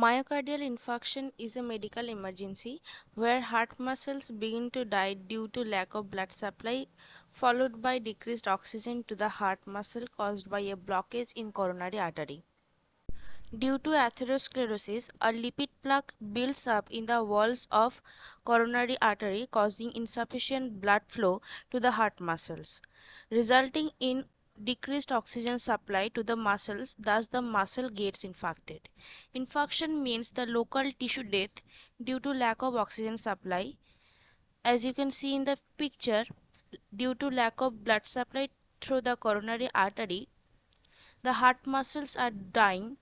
Myocardial infarction is a medical emergency where heart muscles begin to die due to lack of blood supply, followed by decreased oxygen to the heart muscle caused by a blockage in coronary artery. Due to atherosclerosis, a lipid plaque builds up in the walls of coronary artery, causing insufficient blood flow to the heart muscles, resulting in decreased oxygen supply to the muscles. Thus the muscle gets infarcted. Infarction means the local tissue death due to lack of oxygen supply. As you can see in the picture, due to lack of blood supply through the coronary artery, the heart muscles are dying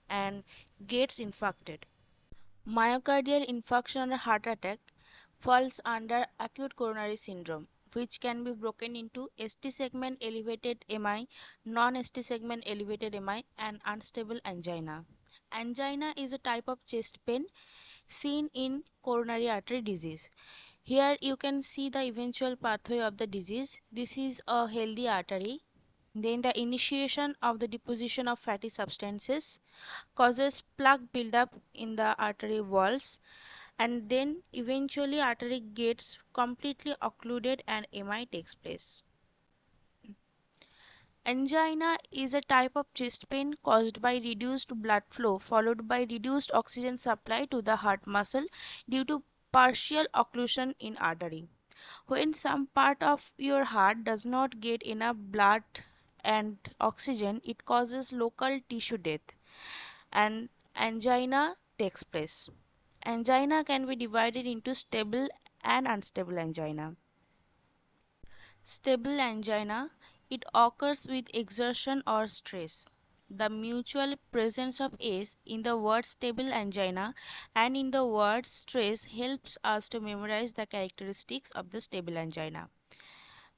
and gets infarcted. Myocardial infarction or heart attack falls under acute coronary syndrome, which can be broken into ST segment elevated MI, non-ST segment elevated MI, and unstable angina. Angina is a type of chest pain seen in coronary artery disease. Here you can see the eventual pathway of the disease. This is a healthy artery. Then the initiation of the deposition of fatty substances causes plaque buildup in the artery walls, and then eventually artery gets completely occluded and MI takes place. Angina is a type of chest pain caused by reduced blood flow followed by reduced oxygen supply to the heart muscle due to partial occlusion in artery. When some part of your heart does not get enough blood and oxygen, it causes local tissue death and angina takes place. Angina can be divided into stable and unstable angina. Stable angina, it occurs with exertion or stress. The mutual presence of S in the word stable angina and in the word stress helps us to memorize the characteristics of the stable angina.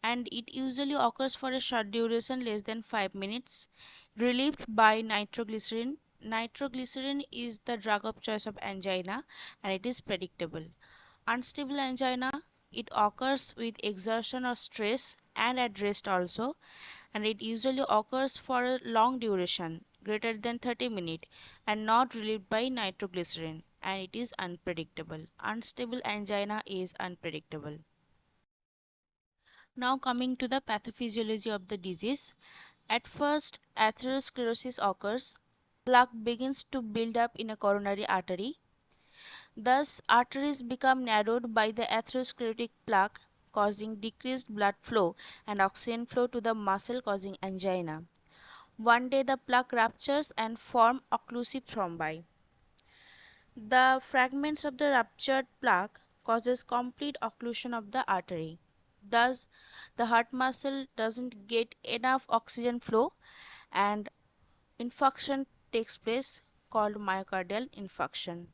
And it usually occurs for a short duration less than 5 minutes, relieved by nitroglycerin. Nitroglycerin is the drug of choice of angina and it is predictable. Unstable angina, it occurs with exertion or stress and at rest also, and it usually occurs for a long duration greater than 30 minutes and not relieved by nitroglycerin, and it is unpredictable. Unstable angina is unpredictable. Now coming to the pathophysiology of the disease. At first, atherosclerosis occurs. Plaque begins to build up in a coronary artery. Thus, arteries become narrowed by the atherosclerotic plaque, causing decreased blood flow and oxygen flow to the muscle, causing angina. One day, the plaque ruptures and form occlusive thrombi. The fragments of the ruptured plaque causes complete occlusion of the artery. Thus, the heart muscle doesn't get enough oxygen flow and infarction takes place called myocardial infarction.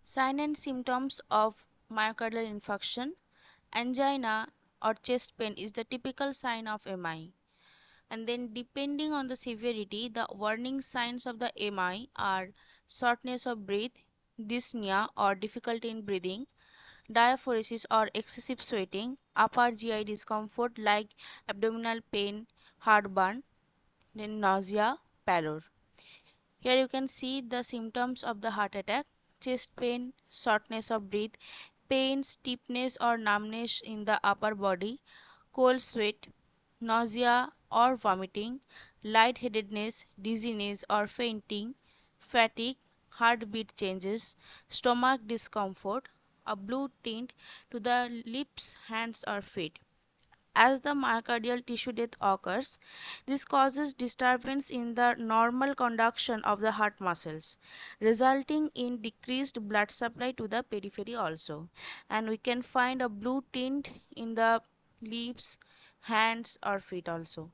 Sign and symptoms of myocardial infarction. Angina or chest pain is the typical sign of MI. And then depending on the severity, the warning signs of the MI are shortness of breath, dyspnea or difficulty in breathing, diaphoresis or excessive sweating, upper GI discomfort like abdominal pain, heartburn, then nausea, pallor. Here you can see the symptoms of the heart attack: chest pain, shortness of breath, pain, stiffness or numbness in the upper body, cold sweat, nausea or vomiting, lightheadedness, dizziness or fainting, fatigue, heartbeat changes, stomach discomfort, a blue tint to the lips, hands or feet. As the myocardial tissue death occurs, this causes disturbance in the normal conduction of the heart muscles, resulting in decreased blood supply to the periphery also. And we can find a blue tint in the lips, hands or feet also.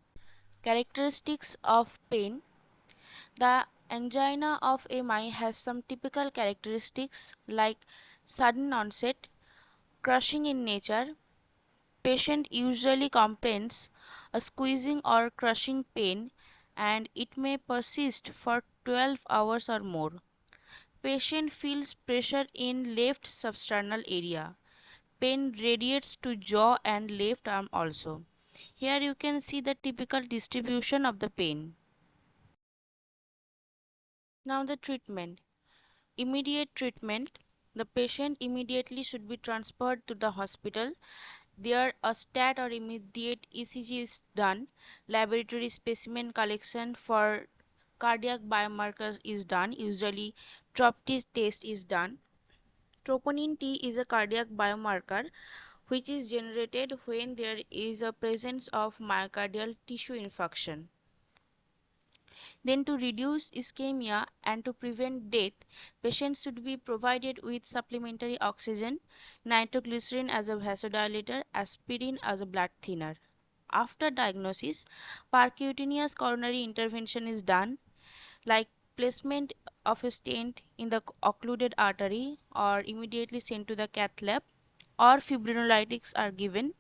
Characteristics of pain. The angina of MI has some typical characteristics like sudden onset, crushing in nature. Patient usually complains a squeezing or crushing pain and it may persist for 12 hours or more. Patient feels pressure in left substernal area. Pain radiates to jaw and left arm also. Here you can see the typical distribution of the pain. Now the treatment. Immediate treatment. The patient immediately should be transferred to the hospital. There, a stat or immediate ECG is done. Laboratory specimen collection for cardiac biomarkers is done. Usually, TROP-T test is done. Troponin T is a cardiac biomarker which is generated when there is a presence of myocardial tissue infarction. Then, to reduce ischemia and to prevent death, patients should be provided with supplementary oxygen, nitroglycerin as a vasodilator, aspirin as a blood thinner. After diagnosis, percutaneous coronary intervention is done, like placement of a stent in the occluded artery or immediately sent to the cath lab, or fibrinolytics are given.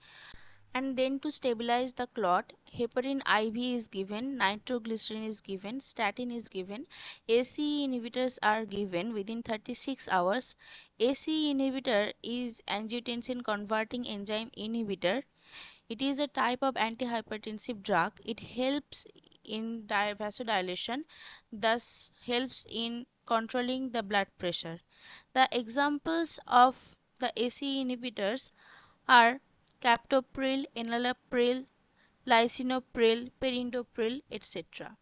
And then to stabilize the clot, heparin IV is given, nitroglycerin is given, statin is given, ACE inhibitors are given within 36 hours. ACE inhibitor is angiotensin converting enzyme inhibitor. It is a type of antihypertensive drug. It helps in vasodilation, thus helps in controlling the blood pressure. The examples of the ACE inhibitors are captopril, enalapril, lisinopril, perindopril, etc.